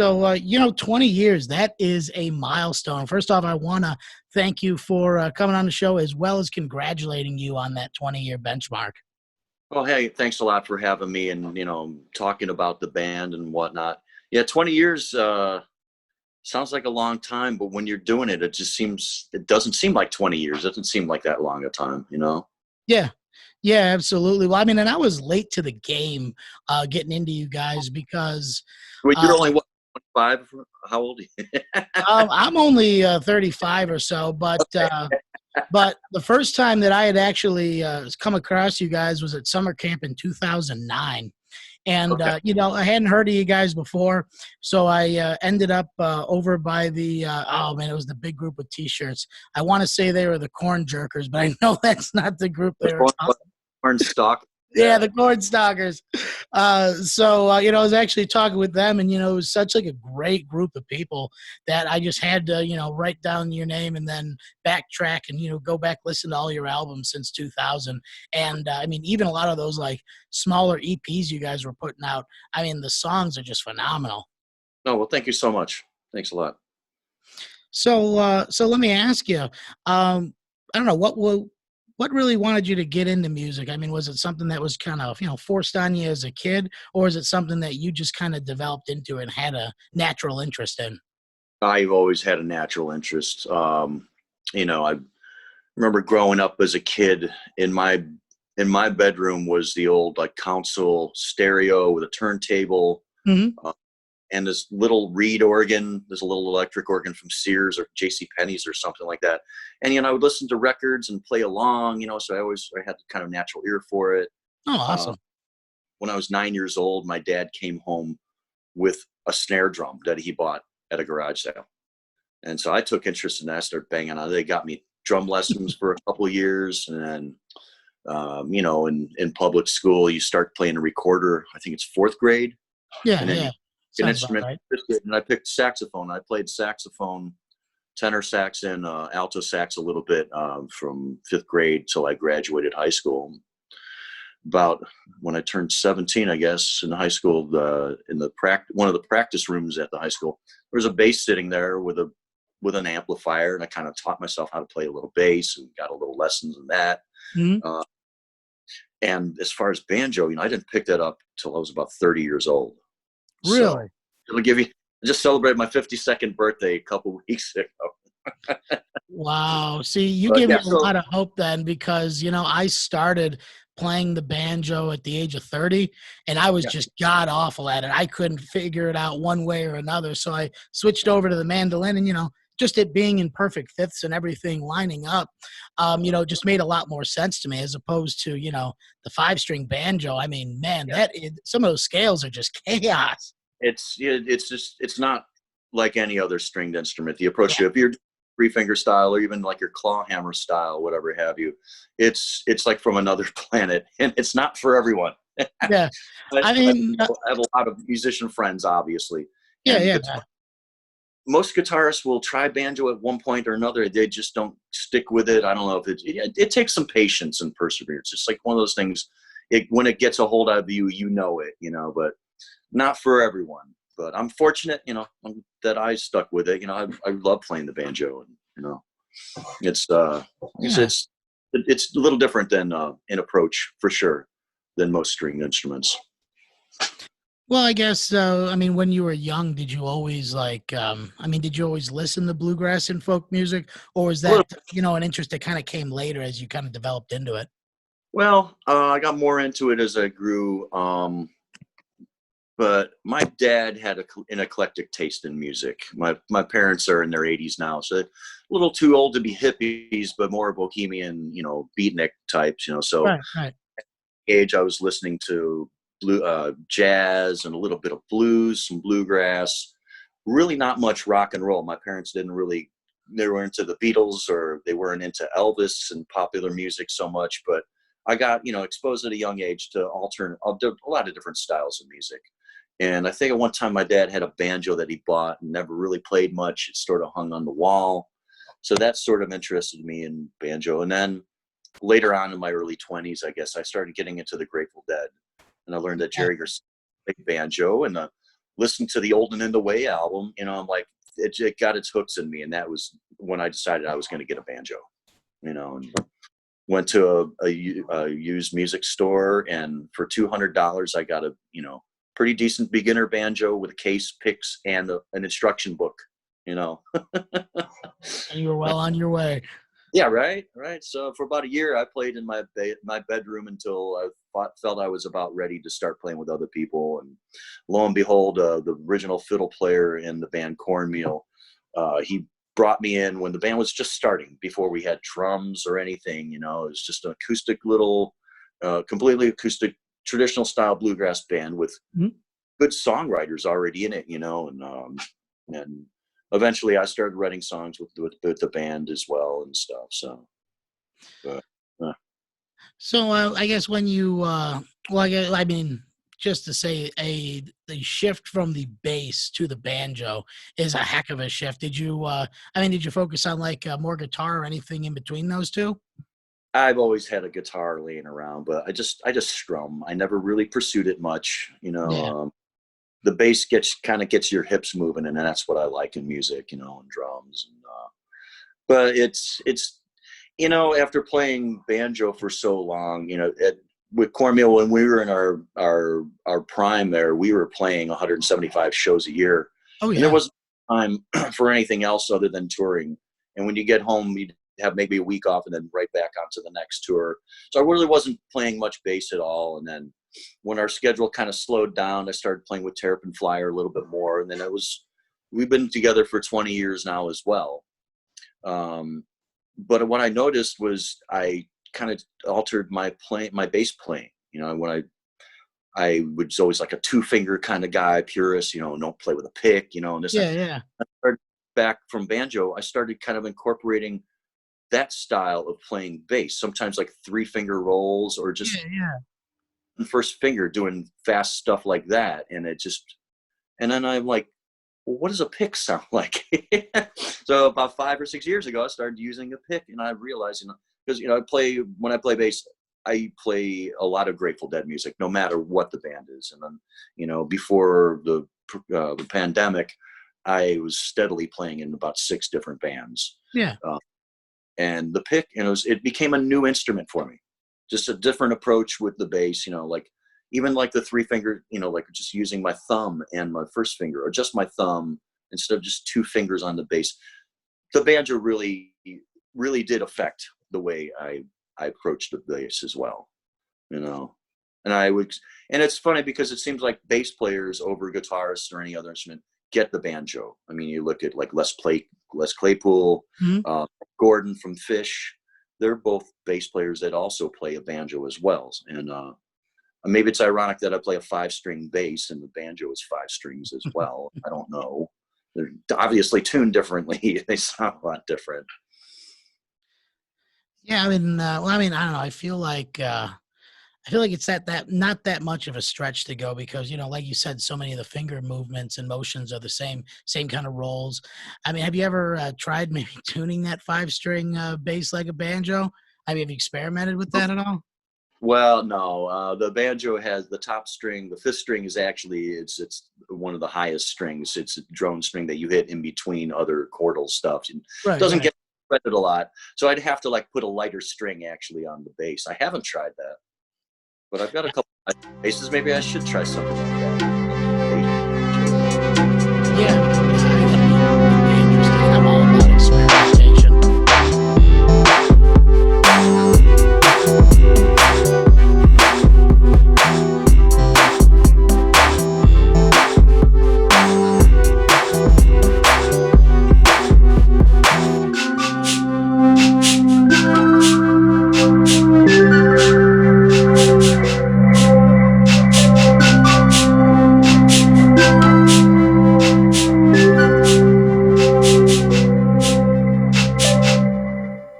So, 20 years, that is a milestone. First off, I want to thank you for coming on the show as well as congratulating you on that 20-year benchmark. Oh, hey, thanks a lot for having me and, talking about the band and whatnot. Yeah, 20 years sounds like a long time, but when you're doing it, it doesn't seem like 20 years. It doesn't seem like that long a time. Yeah. Yeah, absolutely. Well, I mean, and I was late to the game getting into you guys because Well, uh, you're only what, 25? How old are you? I'm only 35 or so, but the first time that I had actually come across you guys was at summer camp in 2009. And, Okay. I hadn't heard of you guys before. So I ended up over by oh man, it was the big group with t-shirts. I want to say they were the Corn Jerkers, but I know that's not the group they were talking. Corn stalk. Yeah, Yeah. the Corn Stalkers. I was actually talking with them, and it was such like a great group of people that I just had to, write down your name and then backtrack and go back listen to all your albums since 2000. And I mean, even a lot of those like smaller EPs you guys were putting out. I mean, the songs are just phenomenal. No, well, thank you so much. Thanks a lot. So let me ask you, I don't know what really wanted you to get into music. I mean, was it something that was kind of forced on you as a kid, or is it something that you just kind of developed into and had a natural interest in? I've always had a natural interest. I remember growing up as a kid in my bedroom was the old like console stereo with a turntable, Hmm. uh, and this little reed organ. There's a little electric organ from Sears or J.C. Penney's or something like that. And I would listen to records and play along. So I had kind of natural ear for it. Oh, Uh, awesome. when I was 9 years old, my dad came home with a snare drum that he bought at a garage sale. And so I took interest in that, started banging on it. They got me drum lessons for a couple of years. And then, in public school, you start playing a recorder. I think it's fourth grade. Yeah, And then you yeah. pick an Sounds about instrument. right. And I picked saxophone. I played saxophone, tenor sax, and alto sax a little bit from fifth grade till I graduated high school. About when I turned 17, I guess, in high school, one of the practice rooms at the high school, there was a bass sitting there with an amplifier, and I kind of taught myself how to play a little bass and got a little lessons in that. Hmm. Uh, and as far as banjo, I didn't pick that up till I was about 30 years old. So Really? it'll give you. I just celebrated my 52nd birthday a couple weeks ago. Wow. See, you But give me yeah, a so lot of hope then because, I started playing the banjo at the age of 30 and I was yeah, just god awful at it. I couldn't figure it out one way or another. So I switched over to the mandolin and, just it being in perfect fifths and everything lining up, just made a lot more sense to me as opposed to, the 5-string banjo. I mean, man, yeah. some of those scales are just chaos. It's not like any other stringed instrument. The approach, if you're three finger style or even like your claw hammer style, whatever have you, it's like from another planet, and it's not for everyone. Yeah. I I mean, have a lot of musician friends, obviously, yeah, and yeah. most guitarists will try banjo at one point or another. They just don't stick with it. I don't know if it takes some patience and perseverance. It's like one of those things. When it gets a hold of you, but not for everyone. But I'm fortunate, that I stuck with it. I love playing the banjo, and it's it's Yeah. it's it's a little different than in approach for sure than most stringed instruments. Well, I guess, I mean, when you were young, did you always did you always listen to bluegrass and folk music, or was A little. that, an interest that kind of came later as you kind of developed into it? Well, I got more into it as I grew. But my dad had an eclectic taste in music. My parents are in their 80s now, so a little too old to be hippies, but more bohemian, beatnik types. So Right, right. age I was listening to jazz and a little bit of blues, some bluegrass. Really, not much rock and roll. My parents didn't really. They were into the Beatles, or they weren't into Elvis and popular music so much. But I got exposed at a young age to a lot of different styles of music. And I think at one time my dad had a banjo that he bought and never really played much. It sort of hung on the wall. So that sort of interested me in banjo. And then later on in my early 20s, I guess I started getting into the Grateful Dead. And I learned that Yeah. Jerry Garcia played banjo, and a listened to the Old and In the Way album, I'm like, it got its hooks in me. And that was when I decided I was going to get a banjo, and went to a used music store, and for $200 I got a pretty decent beginner banjo with a case, picks, and an instruction book. And you were well on your way. Yeah, right. So for about a year, I played in my bedroom until I felt I was about ready to start playing with other people. And lo and behold, the original fiddle player in the band Cornmeal, he brought me in when the band was just starting, before we had drums or anything. It was just an acoustic little, completely acoustic, traditional style bluegrass band with good songwriters already in it. And eventually I started writing songs with the band as well and stuff. So, but, So I guess when you, I mean, just to say the shift from the bass to the banjo is a heck of a shift. Did you, did you focus on like more guitar or anything in between those two? I've always had a guitar laying around, but I just strum. I never really pursued it much. Yeah. The bass gets your hips moving, and that's what I like in music, and drums. And but it's after playing banjo for so long, with Cornmeal, when we were in our prime there, we were playing 175 shows a year, Oh and there yeah. wasn't time for anything else other than touring. And when you get home, you'd have maybe a week off and then right back onto the next tour. So I really wasn't playing much bass at all. And then when our schedule kind of slowed down, I started playing with Terrapin Flyer a little bit more. And then we've been together for 20 years now as well. But what I noticed was I kind of altered my bass playing. When I was always like a 2-finger kind of guy, purist, don't play with a pick, and this. Yeah. Yeah. I started back from banjo, I started kind of incorporating that style of playing bass, sometimes like 3-finger rolls, or just Yeah. Yeah. first finger, doing fast stuff like that. And then I'm like, well, what does a pick sound like? So about 5 or 6 years ago, I started using a pick, and I realized, because when I play bass, I play a lot of Grateful Dead music, no matter what the band is. And then, before the pandemic, I was steadily playing in about 6 different bands. Yeah. And the pick, it became a new instrument for me, just a different approach with the bass, like even like the 3-finger, like just using my thumb and my first finger, or just my thumb instead of just 2 fingers on the bass. The banjo really, really did affect the way I approached the bass as well, and and it's funny because it seems like bass players over guitarists or any other instrument get the banjo. I mean, you look at like Les Claypool, Mhm. Gordon from Fish. They're both bass players that also play a banjo as well. And maybe it's ironic that I play a 5-string bass and the banjo is 5 strings as well. I don't know. They're obviously tuned differently. They sound a lot different. Yeah. I don't know. I feel like it's that not that much of a stretch to go because, like you said, so many of the finger movements and motions are the same kind of rolls. I mean, have you ever tried maybe tuning that 5-string bass like a banjo? Have you experimented with that at all? Well, no. The banjo has the top string. The 5th string is actually it's one of the highest strings. It's a drone string that you hit in between other chordal stuff. It Right, doesn't right. get fretted a lot, so I'd have to like put a lighter string actually on the bass. I haven't tried that, but I've got a couple of basses. Maybe I should try something like that. Yeah,